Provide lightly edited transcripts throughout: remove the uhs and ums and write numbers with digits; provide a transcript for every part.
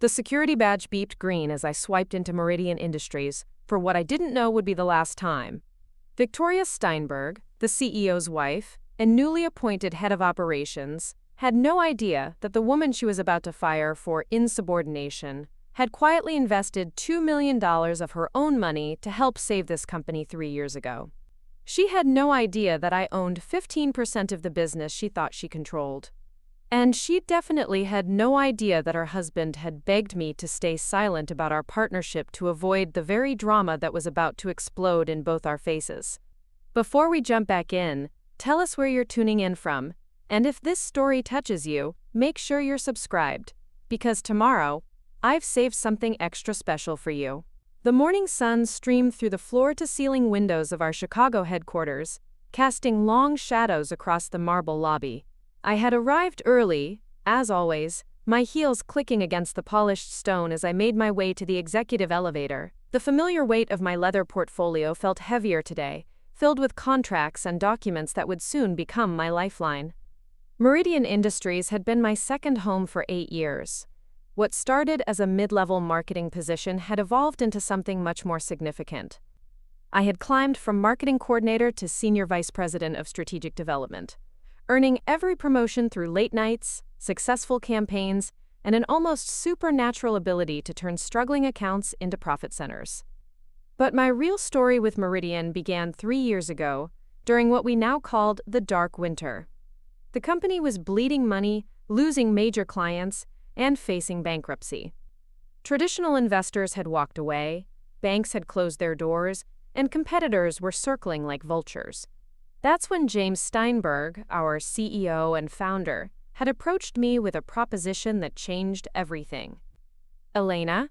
The security badge beeped green as I swiped into Meridian Industries for what I didn't know would be the last time. Victoria Steinberg, the CEO's wife and newly appointed head of operations, had no idea that the woman she was about to fire for insubordination had quietly invested $2 million of her own money to help save this company 3 years ago. She had no idea that I owned 15% of the business she thought she controlled. And she definitely had no idea that her husband had begged me to stay silent about our partnership to avoid the very drama that was about to explode in both our faces. Before we jump back in, tell us where you're tuning in from, and if this story touches you, make sure you're subscribed, because tomorrow, I've saved something extra special for you. The morning sun streamed through the floor-to-ceiling windows of our Chicago headquarters, casting long shadows across the marble lobby. I had arrived early, as always, my heels clicking against the polished stone as I made my way to the executive elevator. The familiar weight of my leather portfolio felt heavier today, filled with contracts and documents that would soon become my lifeline. Meridian Industries had been my second home for 8 years. What started as a mid-level marketing position had evolved into something much more significant. I had climbed from marketing coordinator to senior vice president of strategic development, earning every promotion through late nights, successful campaigns, and an almost supernatural ability to turn struggling accounts into profit centers. But my real story with Meridian began 3 years ago, during what we now called the dark winter. The company was bleeding money, losing major clients, and facing bankruptcy. Traditional investors had walked away, banks had closed their doors, and competitors were circling like vultures. That's when James Steinberg, our CEO and founder, had approached me with a proposition that changed everything. "Elena,"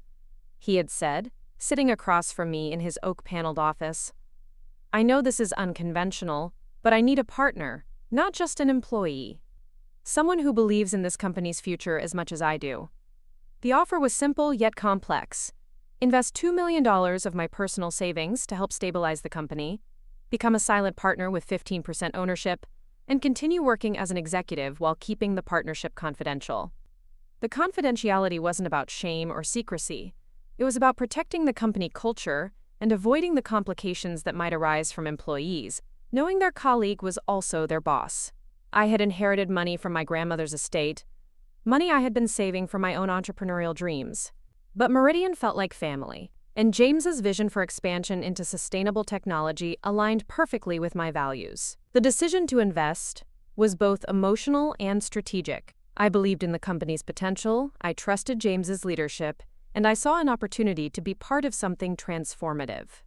he had said, sitting across from me in his oak-paneled office, "I know this is unconventional, but I need a partner, not just an employee. Someone who believes in this company's future as much as I do." The offer was simple yet complex. Invest $2 million of my personal savings to help stabilize the company, become a silent partner with 15% ownership, and continue working as an executive while keeping the partnership confidential. The confidentiality wasn't about shame or secrecy. It was about protecting the company culture and avoiding the complications that might arise from employees, knowing their colleague was also their boss. I had inherited money from my grandmother's estate, money I had been saving for my own entrepreneurial dreams. But Meridian felt like family, and James's vision for expansion into sustainable technology aligned perfectly with my values. The decision to invest was both emotional and strategic. I believed in the company's potential, I trusted James's leadership, and I saw an opportunity to be part of something transformative.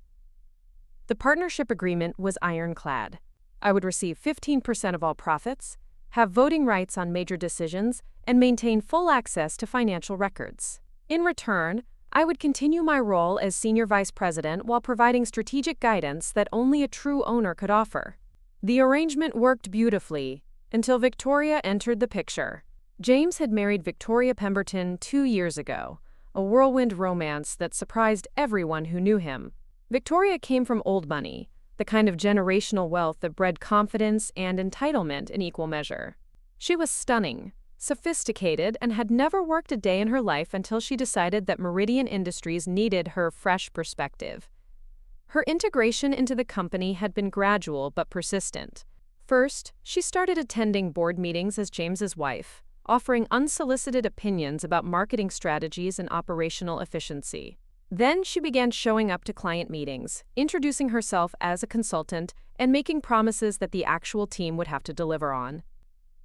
The partnership agreement was ironclad. I would receive 15% of all profits, have voting rights on major decisions, and maintain full access to financial records. In return, I would continue my role as senior vice president while providing strategic guidance that only a true owner could offer. The arrangement worked beautifully until Victoria entered the picture. James had married Victoria Pemberton 2 years ago, a whirlwind romance that surprised everyone who knew him. Victoria came from old money, the kind of generational wealth that bred confidence and entitlement in equal measure. She was stunning, sophisticated, and had never worked a day in her life until she decided that Meridian Industries needed her fresh perspective. Her integration into the company had been gradual but persistent. First, she started attending board meetings as James's wife, offering unsolicited opinions about marketing strategies and operational efficiency. Then she began showing up to client meetings, introducing herself as a consultant, and making promises that the actual team would have to deliver on.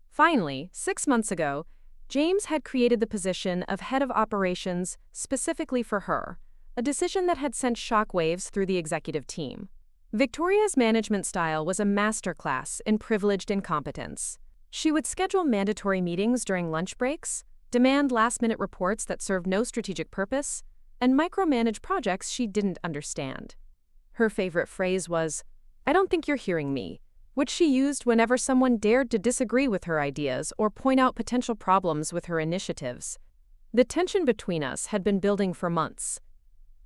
Finally, 6 months ago, James had created the position of head of operations specifically for her, a decision that had sent shockwaves through the executive team. Victoria's management style was a masterclass in privileged incompetence. She would schedule mandatory meetings during lunch breaks, demand last-minute reports that served no strategic purpose, and micromanage projects she didn't understand. Her favorite phrase was, "I don't think you're hearing me," which she used whenever someone dared to disagree with her ideas or point out potential problems with her initiatives. The tension between us had been building for months.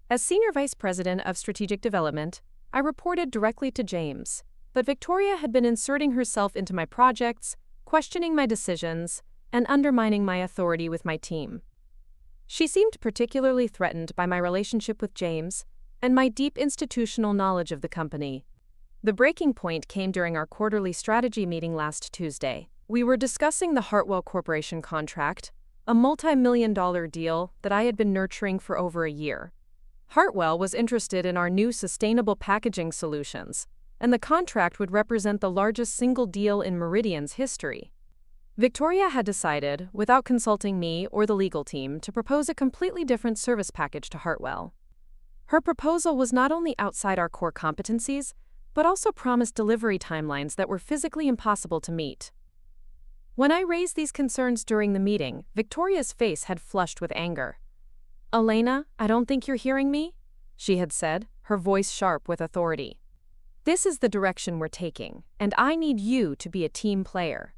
As Senior Vice President of Strategic Development, I reported directly to James, but Victoria had been inserting herself into my projects, questioning my decisions, and undermining my authority with my team. She seemed particularly threatened by my relationship with James and my deep institutional knowledge of the company. The breaking point came during our quarterly strategy meeting last Tuesday. We were discussing the Hartwell Corporation contract, a multi-million-dollar deal that I had been nurturing for over a year. Hartwell was interested in our new sustainable packaging solutions, and the contract would represent the largest single deal in Meridian's history. Victoria had decided, without consulting me or the legal team, to propose a completely different service package to Hartwell. Her proposal was not only outside our core competencies, but also promised delivery timelines that were physically impossible to meet. When I raised these concerns during the meeting, Victoria's face had flushed with anger. "Elena, I don't think you're hearing me," she had said, her voice sharp with authority. "This is the direction we're taking, and I need you to be a team player.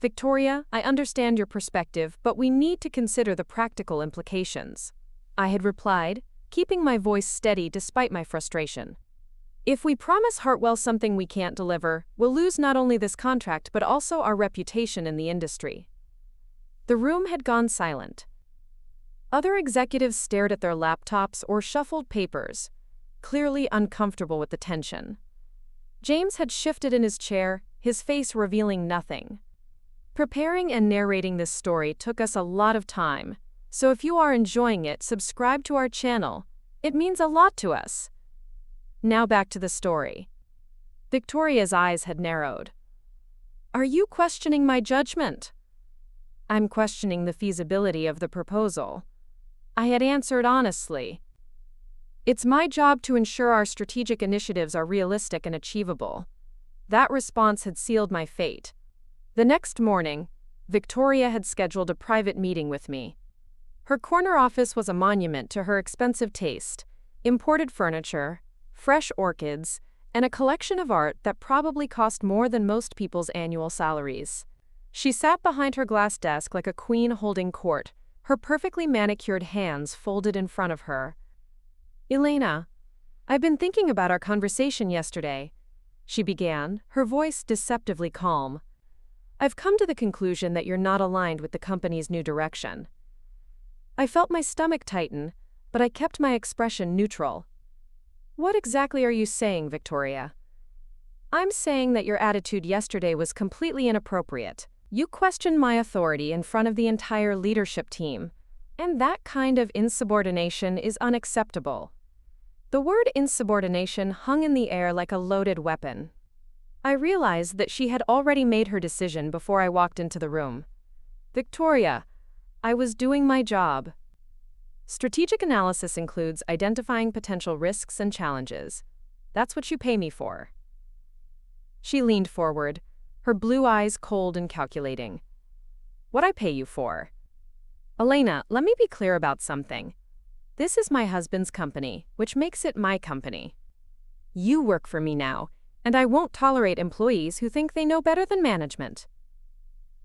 Victoria, I understand your perspective, but we need to consider the practical implications," I had replied, keeping my voice steady despite my frustration. "If we promise Hartwell something we can't deliver, we'll lose not only this contract but also our reputation in the industry." The room had gone silent. Other executives stared at their laptops or shuffled papers, clearly uncomfortable with the tension. James had shifted in his chair, his face revealing nothing. Preparing and narrating this story took us a lot of time, so if you are enjoying it, subscribe to our channel. It means a lot to us. Now back to the story. Victoria's eyes had narrowed. "Are you questioning my judgment?" "I'm questioning the feasibility of the proposal," I had answered honestly. "It's my job to ensure our strategic initiatives are realistic and achievable." That response had sealed my fate. The next morning, Victoria had scheduled a private meeting with me. Her corner office was a monument to her expensive taste: imported furniture, fresh orchids, and a collection of art that probably cost more than most people's annual salaries. She sat behind her glass desk like a queen holding court, her perfectly manicured hands folded in front of her. "Elena, I've been thinking about our conversation yesterday," she began, her voice deceptively calm. "I've come to the conclusion that you're not aligned with the company's new direction." I felt my stomach tighten, but I kept my expression neutral. "What exactly are you saying, Victoria?" "I'm saying that your attitude yesterday was completely inappropriate. You questioned my authority in front of the entire leadership team, and that kind of insubordination is unacceptable." The word insubordination hung in the air like a loaded weapon. I realized that she had already made her decision before I walked into the room. "Victoria, I was doing my job." Strategic analysis includes identifying potential risks and challenges. That's what you pay me for. She leaned forward, her blue eyes cold and calculating. "What I pay you for?" "Elena, let me be clear about something. This is my husband's company, which makes it my company. You work for me now, and I won't tolerate employees who think they know better than management."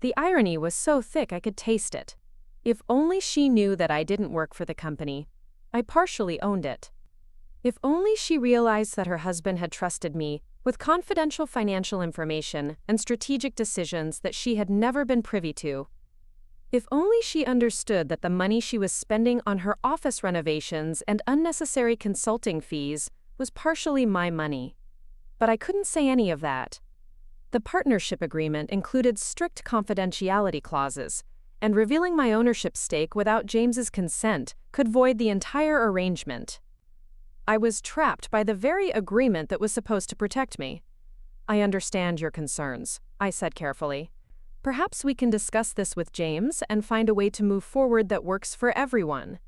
The irony was so thick I could taste it. If only she knew that I didn't work for the company. I partially owned it. If only she realized that her husband had trusted me with confidential financial information and strategic decisions that she had never been privy to. If only she understood that the money she was spending on her office renovations and unnecessary consulting fees was partially my money. But I couldn't say any of that. The partnership agreement included strict confidentiality clauses, and revealing my ownership stake without James's consent could void the entire arrangement. I was trapped by the very agreement that was supposed to protect me. "I understand your concerns," I said carefully. "Perhaps we can discuss this with James and find a way to move forward that works for everyone."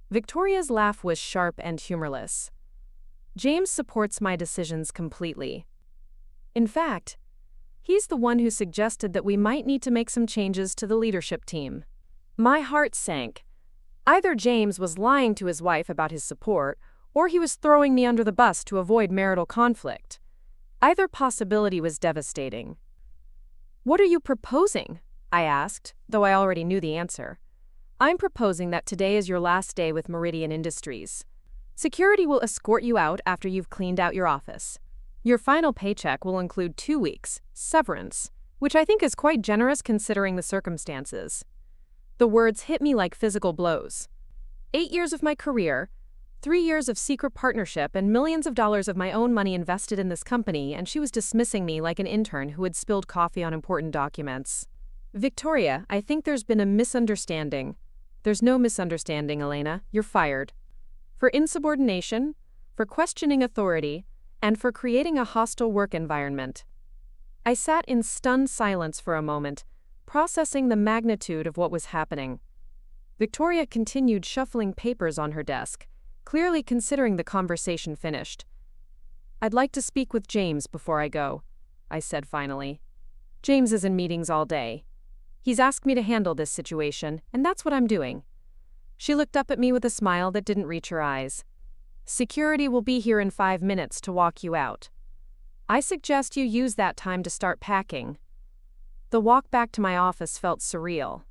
Victoria's laugh was sharp and humorless. "James supports my decisions completely. In fact, he's the one who suggested that we might need to make some changes to the leadership team." My heart sank. Either James was lying to his wife about his support, or he was throwing me under the bus to avoid marital conflict. Either possibility was devastating. "What are you proposing?" I asked, though I already knew the answer. "I'm proposing that today is your last day with Meridian Industries. Security will escort you out after you've cleaned out your office. Your final paycheck will include 2 weeks, severance, which I think is quite generous considering the circumstances." The words hit me like physical blows. 8 years of my career, 3 years of secret partnership, and millions of dollars of my own money invested in this company, and she was dismissing me like an intern who had spilled coffee on important documents. Victoria, I think there's been a misunderstanding. There's no misunderstanding, Elena. You're fired. For insubordination, for questioning authority, and for creating a hostile work environment. I sat in stunned silence for a moment, processing the magnitude of what was happening. Victoria continued shuffling papers on her desk, clearly considering the conversation finished. "I'd like to speak with James before I go," I said finally. "James is in meetings all day. He's asked me to handle this situation, and that's what I'm doing." She looked up at me with a smile that didn't reach her eyes. "Security will be here in 5 minutes to walk you out. I suggest you use that time to start packing." The walk back to my office felt surreal.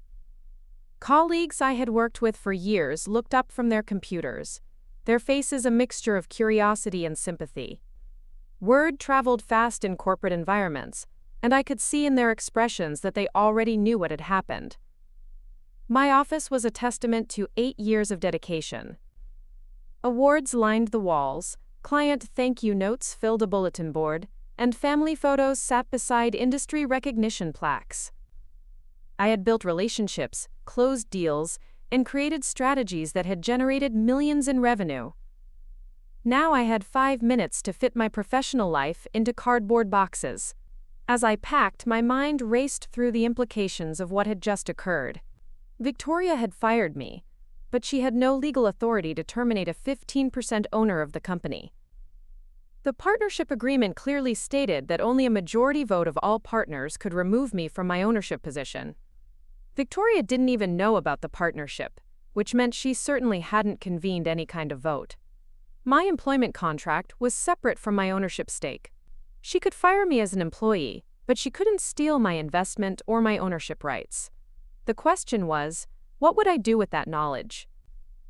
Colleagues I had worked with for years looked up from their computers, their faces a mixture of curiosity and sympathy. Word traveled fast in corporate environments, and I could see in their expressions that they already knew what had happened. My office was a testament to 8 years of dedication. Awards lined the walls, client thank you notes filled a bulletin board, and family photos sat beside industry recognition plaques. I had built relationships, closed deals, and created strategies that had generated millions in revenue. Now I had 5 minutes to fit my professional life into cardboard boxes. As I packed, my mind raced through the implications of what had just occurred. Victoria had fired me, but she had no legal authority to terminate a 15% owner of the company. The partnership agreement clearly stated that only a majority vote of all partners could remove me from my ownership position. Victoria didn't even know about the partnership, which meant she certainly hadn't convened any kind of vote. My employment contract was separate from my ownership stake. She could fire me as an employee, but she couldn't steal my investment or my ownership rights. The question was, what would I do with that knowledge?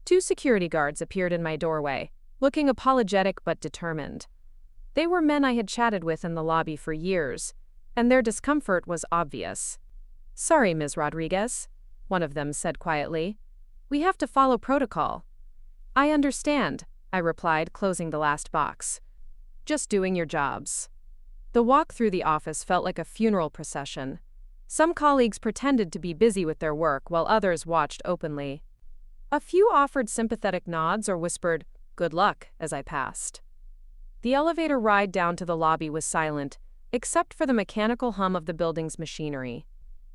2 security guards appeared in my doorway, looking apologetic but determined. They were men I had chatted with in the lobby for years, and their discomfort was obvious. "Sorry, Ms. Rodriguez," one of them said quietly. "We have to follow protocol." "I understand," I replied, closing the last box. "Just doing your jobs." The walk through the office felt like a funeral procession. Some colleagues pretended to be busy with their work while others watched openly. A few offered sympathetic nods or whispered, "Good luck," as I passed. The elevator ride down to the lobby was silent, except for the mechanical hum of the building's machinery.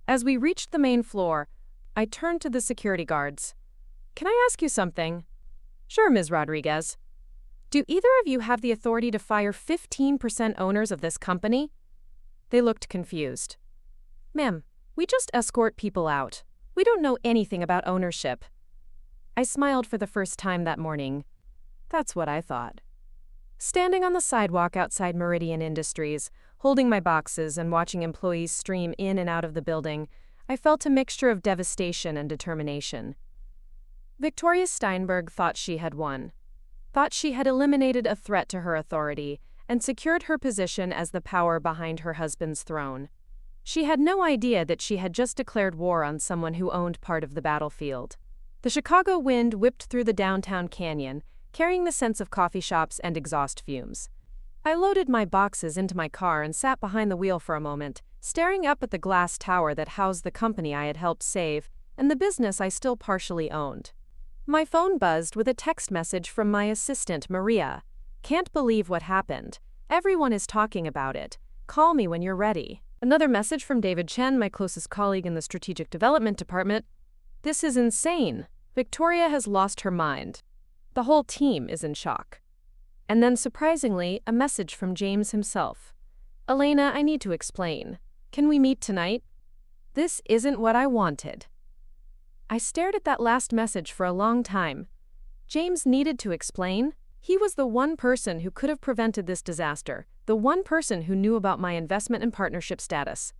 As we reached the main floor, I turned to the security guards. "Can I ask you something?" "Sure, Ms. Rodriguez." "Do either of you have the authority to fire 15% owners of this company?" They looked confused. "Ma'am, we just escort people out. We don't know anything about ownership." I smiled for the first time that morning. That's what I thought. Standing on the sidewalk outside Meridian Industries, holding my boxes and watching employees stream in and out of the building, I felt a mixture of devastation and determination. Victoria Steinberg thought she had won. Thought she had eliminated a threat to her authority and secured her position as the power behind her husband's throne. She had no idea that she had just declared war on someone who owned part of the battlefield. The Chicago wind whipped through the downtown canyon, carrying the scents of coffee shops and exhaust fumes. I loaded my boxes into my car and sat behind the wheel for a moment, staring up at the glass tower that housed the company I had helped save and the business I still partially owned. My phone buzzed with a text message from my assistant, Maria. "Can't believe what happened. Everyone is talking about it. Call me when you're ready." Another message from David Chen, my closest colleague in the strategic development department. "This is insane. Victoria has lost her mind. The whole team is in shock." And then, surprisingly, a message from James himself. "Elena, I need to explain. Can we meet tonight? This isn't what I wanted." I stared at that last message for a long time. James needed to explain. He was the one person who could have prevented this disaster, the one person who knew about my investment and partnership status.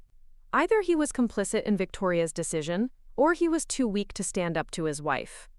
Either he was complicit in Victoria's decision, or he was too weak to stand up to his wife.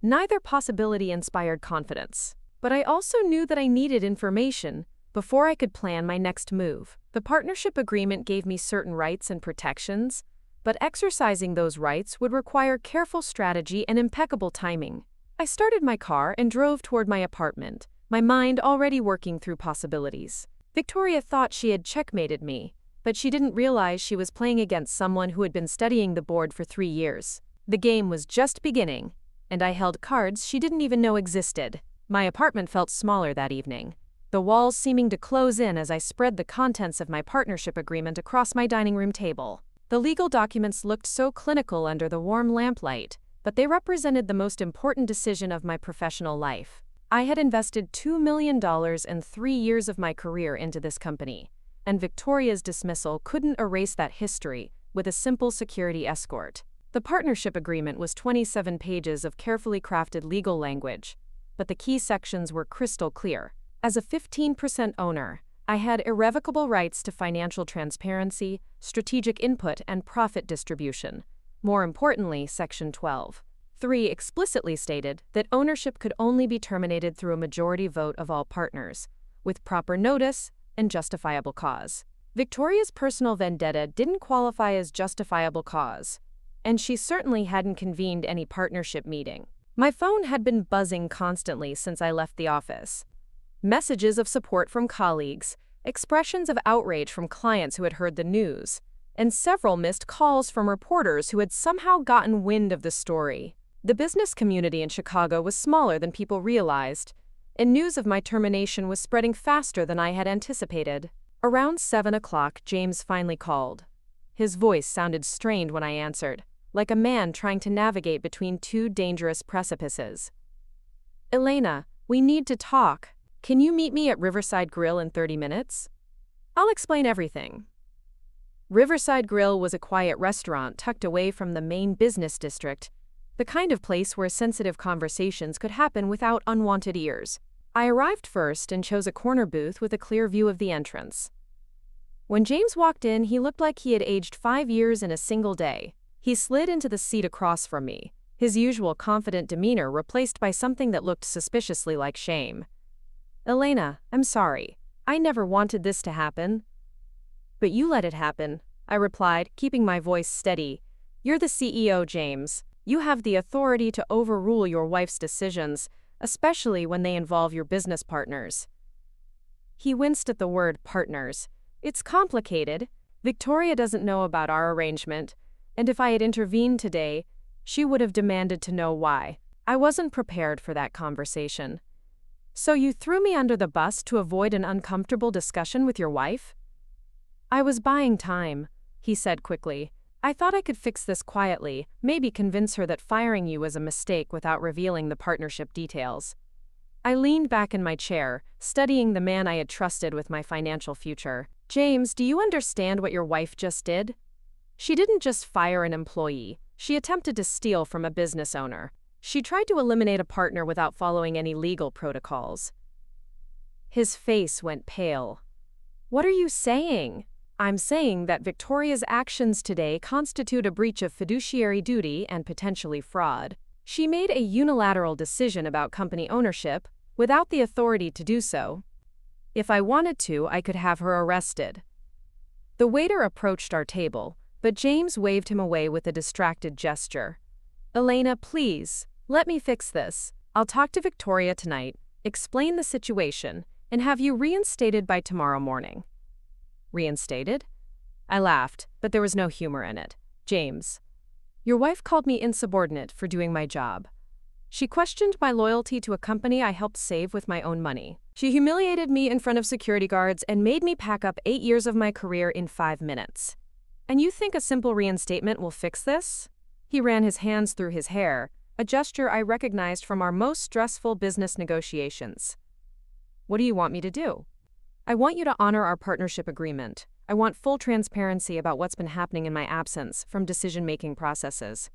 Neither possibility inspired confidence. But I also knew that I needed information before I could plan my next move. The partnership agreement gave me certain rights and protections, but exercising those rights would require careful strategy and impeccable timing. I started my car and drove toward my apartment, my mind already working through possibilities. Victoria thought she had checkmated me, but she didn't realize she was playing against someone who had been studying the board for 3 years. The game was just beginning, and I held cards she didn't even know existed. My apartment felt smaller that evening, the walls seeming to close in as I spread the contents of my partnership agreement across my dining room table. The legal documents looked so clinical under the warm lamplight, but they represented the most important decision of my professional life. I had invested $2 million and 3 years of my career into this company, and Victoria's dismissal couldn't erase that history with a simple security escort. The partnership agreement was 27 pages of carefully crafted legal language, but the key sections were crystal clear. As a 15% owner, I had irrevocable rights to financial transparency, strategic input, and profit distribution. More importantly, Section 12(3) explicitly stated that ownership could only be terminated through a majority vote of all partners, with proper notice and justifiable cause. Victoria's personal vendetta didn't qualify as justifiable cause, and she certainly hadn't convened any partnership meeting. My phone had been buzzing constantly since I left the office. Messages of support from colleagues, expressions of outrage from clients who had heard the news, and several missed calls from reporters who had somehow gotten wind of the story. The business community in Chicago was smaller than people realized, and news of my termination was spreading faster than I had anticipated. Around 7 o'clock, James finally called. His voice sounded strained when I answered, like a man trying to navigate between 2 dangerous precipices. "Elena, we need to talk. Can you meet me at Riverside Grill in 30 minutes? I'll explain everything." Riverside Grill was a quiet restaurant tucked away from the main business district, the kind of place where sensitive conversations could happen without unwanted ears. I arrived first and chose a corner booth with a clear view of the entrance. When James walked in, he looked like he had aged 5 years in a single day. He slid into the seat across from me, his usual confident demeanor replaced by something that looked suspiciously like shame. "Elena, I'm sorry. I never wanted this to happen." "But you let it happen," I replied, keeping my voice steady. "You're the CEO, James. You have the authority to overrule your wife's decisions, especially when they involve your business partners." He winced at the word partners. "It's complicated. Victoria doesn't know about our arrangement, and if I had intervened today, she would have demanded to know why." I wasn't prepared for that conversation. "So you threw me under the bus to avoid an uncomfortable discussion with your wife?" "I was buying time," he said quickly. "I thought I could fix this quietly, maybe convince her that firing you was a mistake without revealing the partnership details." I leaned back in my chair, studying the man I had trusted with my financial future. "James, do you understand what your wife just did? She didn't just fire an employee. She attempted to steal from a business owner. She tried to eliminate a partner without following any legal protocols." His face went pale. "What are you saying?" "I'm saying that Victoria's actions today constitute a breach of fiduciary duty and potentially fraud. She made a unilateral decision about company ownership without the authority to do so. If I wanted to, I could have her arrested." The waiter approached our table, but James waved him away with a distracted gesture. "Elena, please, let me fix this. I'll talk to Victoria tonight, explain the situation, and have you reinstated by tomorrow morning." "Reinstated?" I laughed, but there was no humor in it. "James, your wife called me insubordinate for doing my job. She questioned my loyalty to a company I helped save with my own money. She humiliated me in front of security guards and made me pack up 8 years of my career in 5 minutes. And you think a simple reinstatement will fix this?" He ran his hands through his hair, a gesture I recognized from our most stressful business negotiations. "What do you want me to do?" "I want you to honor our partnership agreement. I want full transparency about what's been happening in my absence from decision-making processes.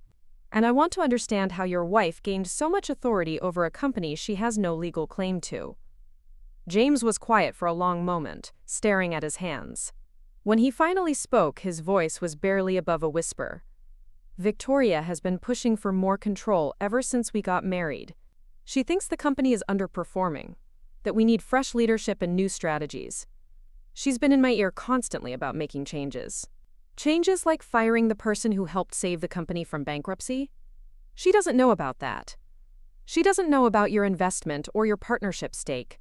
And I want to understand how your wife gained so much authority over a company she has no legal claim to." James was quiet for a long moment, staring at his hands. When he finally spoke, his voice was barely above a whisper. "Victoria has been pushing for more control ever since we got married. She thinks the company is underperforming, that we need fresh leadership and new strategies. She's been in my ear constantly about making changes. Changes like firing the person who helped save the company from bankruptcy? She doesn't know about that. She doesn't know about your investment or your partnership stake.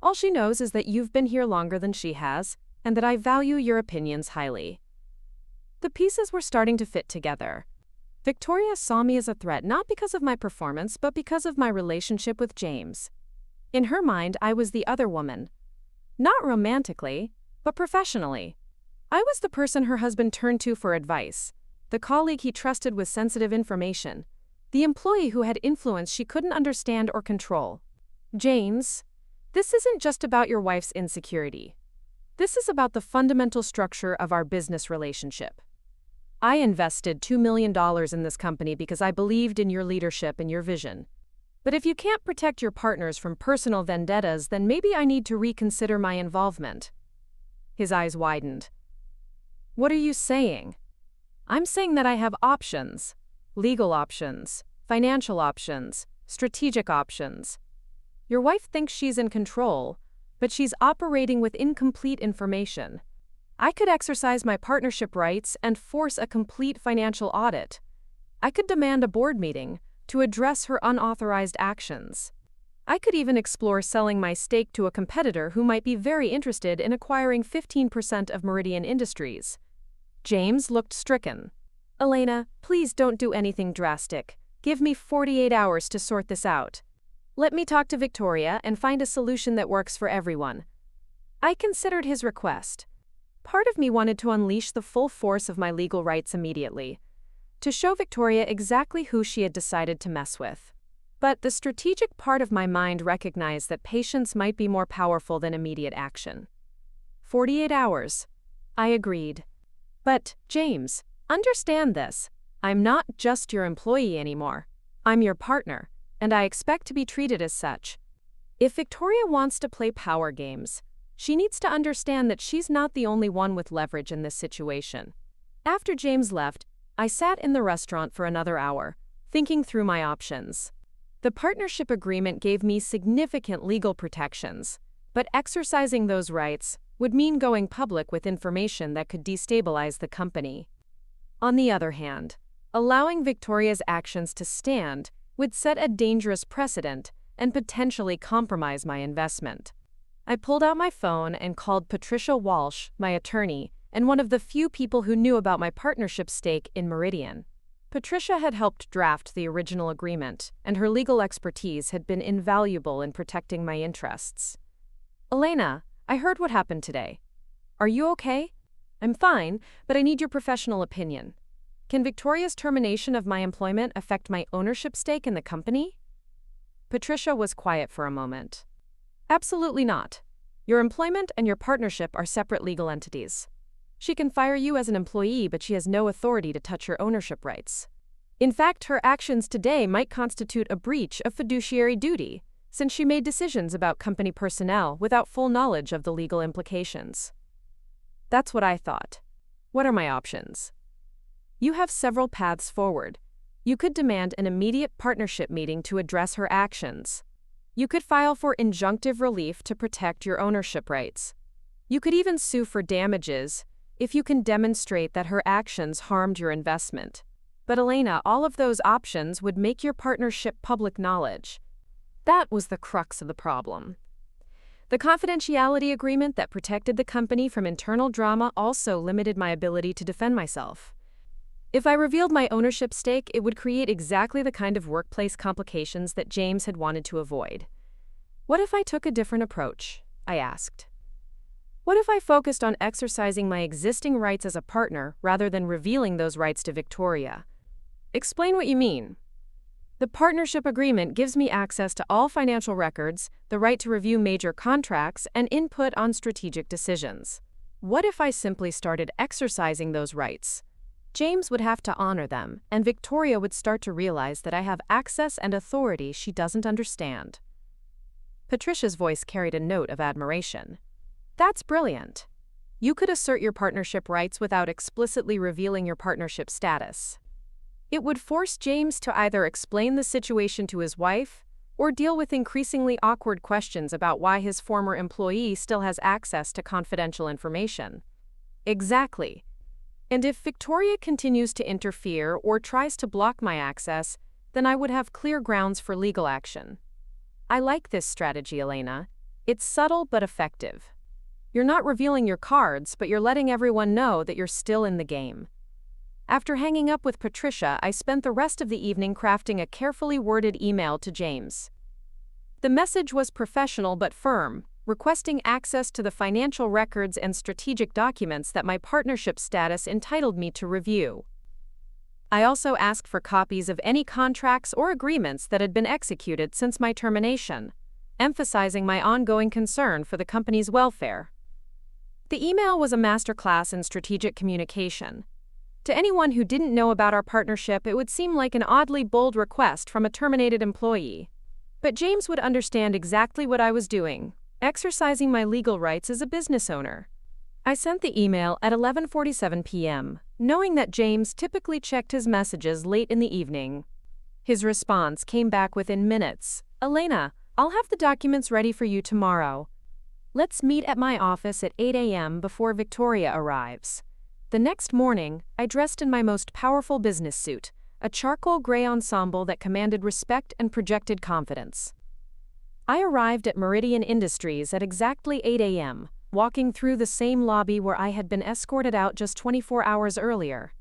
All she knows is that you've been here longer than she has, and that I value your opinions highly. The pieces were starting to fit together. Victoria saw me as a threat not because of my performance, but because of my relationship with James. In her mind, I was the other woman. Not romantically, but professionally. I was the person her husband turned to for advice, the colleague he trusted with sensitive information, the employee who had influence she couldn't understand or control. James, this isn't just about your wife's insecurity. This is about the fundamental structure of our business relationship. I invested $2 million in this company because I believed in your leadership and your vision. But if you can't protect your partners from personal vendettas, then maybe I need to reconsider my involvement. His eyes widened. What are you saying? I'm saying that I have options. Legal options, financial options, strategic options. Your wife thinks she's in control, but she's operating with incomplete information. I could exercise my partnership rights and force a complete financial audit. I could demand a board meeting to address her unauthorized actions. I could even explore selling my stake to a competitor who might be very interested in acquiring 15% of Meridian Industries. James looked stricken. Elena, please don't do anything drastic. Give me 48 hours to sort this out. Let me talk to Victoria and find a solution that works for everyone. I considered his request. Part of me wanted to unleash the full force of my legal rights immediately, to show Victoria exactly who she had decided to mess with. But the strategic part of my mind recognized that patience might be more powerful than immediate action. 48 hours. I agreed. But, James, understand this. I'm not just your employee anymore. I'm your partner, and I expect to be treated as such. If Victoria wants to play power games, she needs to understand that she's not the only one with leverage in this situation. After James left, I sat in the restaurant for another hour, thinking through my options. The partnership agreement gave me significant legal protections, but exercising those rights would mean going public with information that could destabilize the company. On the other hand, allowing Victoria's actions to stand would set a dangerous precedent and potentially compromise my investment. I pulled out my phone and called Patricia Walsh, my attorney, and one of the few people who knew about my partnership stake in Meridian. Patricia had helped draft the original agreement, and her legal expertise had been invaluable in protecting my interests. Elena, I heard what happened today. Are you okay? I'm fine, but I need your professional opinion. Can Victoria's termination of my employment affect my ownership stake in the company? Patricia was quiet for a moment. Absolutely not. Your employment and your partnership are separate legal entities. She can fire you as an employee, but she has no authority to touch your ownership rights. In fact, her actions today might constitute a breach of fiduciary duty, since she made decisions about company personnel without full knowledge of the legal implications. That's what I thought. What are my options? You have several paths forward. You could demand an immediate partnership meeting to address her actions. You could file for injunctive relief to protect your ownership rights. You could even sue for damages if you can demonstrate that her actions harmed your investment. But Elena, all of those options would make your partnership public knowledge. That was the crux of the problem. The confidentiality agreement that protected the company from internal drama also limited my ability to defend myself. If I revealed my ownership stake, it would create exactly the kind of workplace complications that James had wanted to avoid. What if I took a different approach? I asked. What if I focused on exercising my existing rights as a partner rather than revealing those rights to Victoria? Explain what you mean. The partnership agreement gives me access to all financial records, the right to review major contracts, and input on strategic decisions. What if I simply started exercising those rights? James would have to honor them, and Victoria would start to realize that I have access and authority she doesn't understand. Patricia's voice carried a note of admiration. That's brilliant. You could assert your partnership rights without explicitly revealing your partnership status. It would force James to either explain the situation to his wife or deal with increasingly awkward questions about why his former employee still has access to confidential information. Exactly. And if Victoria continues to interfere or tries to block my access, then I would have clear grounds for legal action. I like this strategy, Elena. It's subtle but effective. You're not revealing your cards, but you're letting everyone know that you're still in the game. After hanging up with Patricia, I spent the rest of the evening crafting a carefully worded email to James. The message was professional but firm, requesting access to the financial records and strategic documents that my partnership status entitled me to review. I also asked for copies of any contracts or agreements that had been executed since my termination, emphasizing my ongoing concern for the company's welfare. The email was a masterclass in strategic communication. To anyone who didn't know about our partnership, it would seem like an oddly bold request from a terminated employee. But James would understand exactly what I was doing, exercising my legal rights as a business owner. I sent the email at 11:47 p.m., knowing that James typically checked his messages late in the evening. His response came back within minutes. "Elena, I'll have the documents ready for you tomorrow. Let's meet at my office at 8 a.m. before Victoria arrives." The next morning, I dressed in my most powerful business suit, a charcoal gray ensemble that commanded respect and projected confidence. I arrived at Meridian Industries at exactly 8 a.m., walking through the same lobby where I had been escorted out just 24 hours earlier.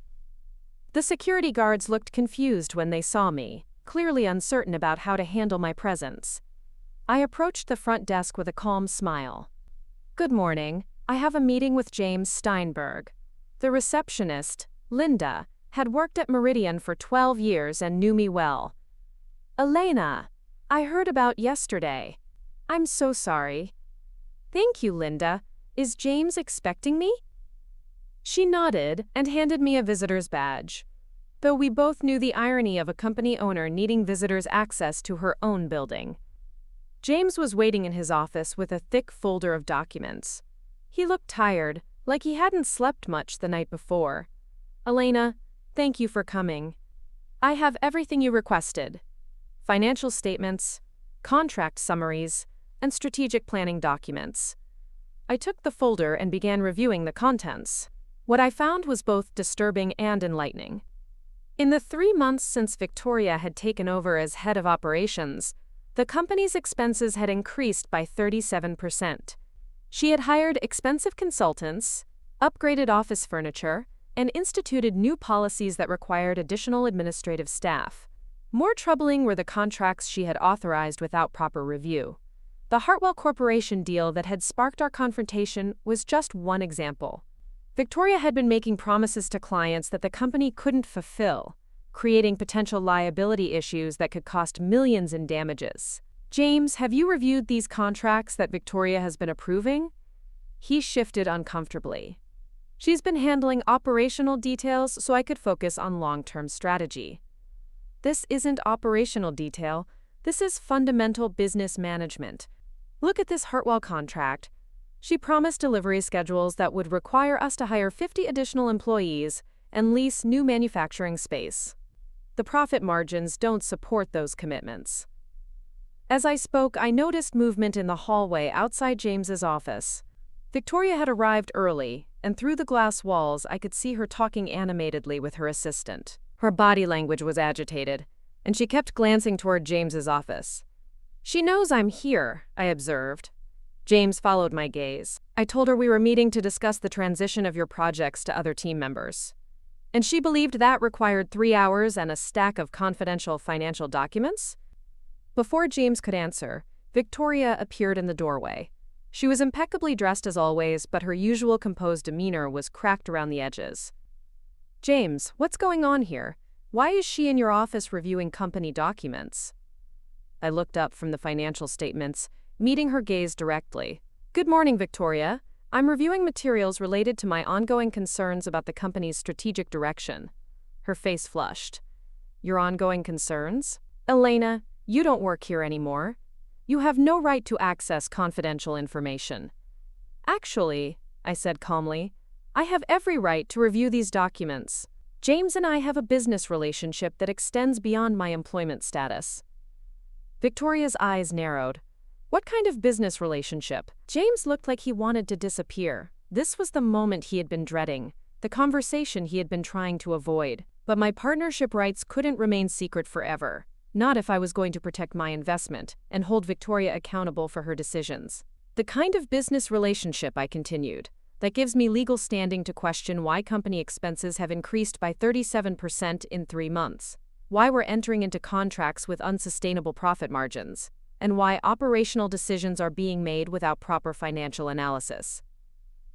The security guards looked confused when they saw me, clearly uncertain about how to handle my presence. I approached the front desk with a calm smile. "Good morning. I have a meeting with James Steinberg." The receptionist, Linda, had worked at Meridian for 12 years and knew me well. "Elena, I heard about yesterday. I'm so sorry." "Thank you, Linda. Is James expecting me?" She nodded and handed me a visitor's badge. Though we both knew the irony of a company owner needing visitors' access to her own building. James was waiting in his office with a thick folder of documents. He looked tired, like he hadn't slept much the night before. "Elena, thank you for coming. I have everything you requested. Financial statements, contract summaries, and strategic planning documents." I took the folder and began reviewing the contents. What I found was both disturbing and enlightening. In the 3 months since Victoria had taken over as head of operations, the company's expenses had increased by 37%. She had hired expensive consultants, upgraded office furniture, and instituted new policies that required additional administrative staff. More troubling were the contracts she had authorized without proper review. The Hartwell Corporation deal that had sparked our confrontation was just one example. Victoria had been making promises to clients that the company couldn't fulfill, creating potential liability issues that could cost millions in damages. "James, have you reviewed these contracts that Victoria has been approving?" He shifted uncomfortably. "She's been handling operational details so I could focus on long-term strategy." "This isn't operational detail. This is fundamental business management. Look at this Hartwell contract. She promised delivery schedules that would require us to hire 50 additional employees and lease new manufacturing space. The profit margins don't support those commitments." As I spoke, I noticed movement in the hallway outside James's office. Victoria had arrived early, and through the glass walls I could see her talking animatedly with her assistant. Her body language was agitated, and she kept glancing toward James's office. "She knows I'm here," I observed. James followed my gaze. "I told her we were meeting to discuss the transition of your projects to other team members. And she believed that required 3 hours and a stack of confidential financial documents?" Before James could answer, Victoria appeared in the doorway. She was impeccably dressed as always, but her usual composed demeanor was cracked around the edges. "James, what's going on here? Why is she in your office reviewing company documents?" I looked up from the financial statements, meeting her gaze directly. "Good morning, Victoria. I'm reviewing materials related to my ongoing concerns about the company's strategic direction." Her face flushed. "Your ongoing concerns? Elena, you don't work here anymore. You have no right to access confidential information." "Actually," I said calmly, "I have every right to review these documents. James and I have a business relationship that extends beyond my employment status." Victoria's eyes narrowed. "What kind of business relationship?" James looked like he wanted to disappear. This was the moment he had been dreading, the conversation he had been trying to avoid. But my partnership rights couldn't remain secret forever. Not if I was going to protect my investment and hold Victoria accountable for her decisions. The kind of business relationship, I continued, that gives me legal standing to question why company expenses have increased by 37% in 3 months, why we're entering into contracts with unsustainable profit margins, and why operational decisions are being made without proper financial analysis.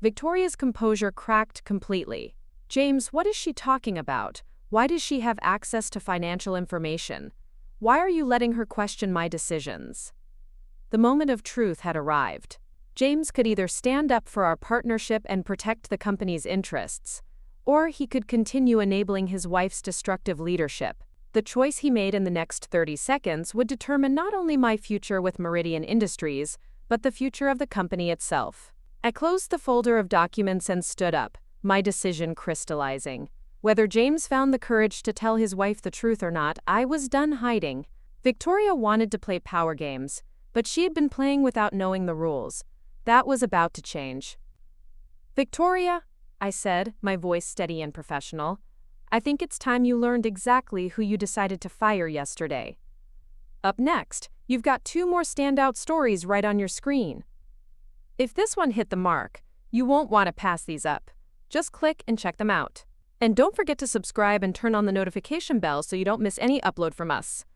Victoria's composure cracked completely. James, what is she talking about? Why does she have access to financial information? Why are you letting her question my decisions? The moment of truth had arrived. James could either stand up for our partnership and protect the company's interests, or he could continue enabling his wife's destructive leadership. The choice he made in the next 30 seconds would determine not only my future with Meridian Industries, but the future of the company itself. I closed the folder of documents and stood up, my decision crystallizing. Whether James found the courage to tell his wife the truth or not, I was done hiding. Victoria wanted to play power games, but she had been playing without knowing the rules. That was about to change. Victoria, I said, my voice steady and professional, I think it's time you learned exactly who you decided to fire yesterday. Up next, you've got 2 more standout stories right on your screen. If this one hit the mark, you won't want to pass these up. Just click and check them out. And don't forget to subscribe and turn on the notification bell so you don't miss any upload from us.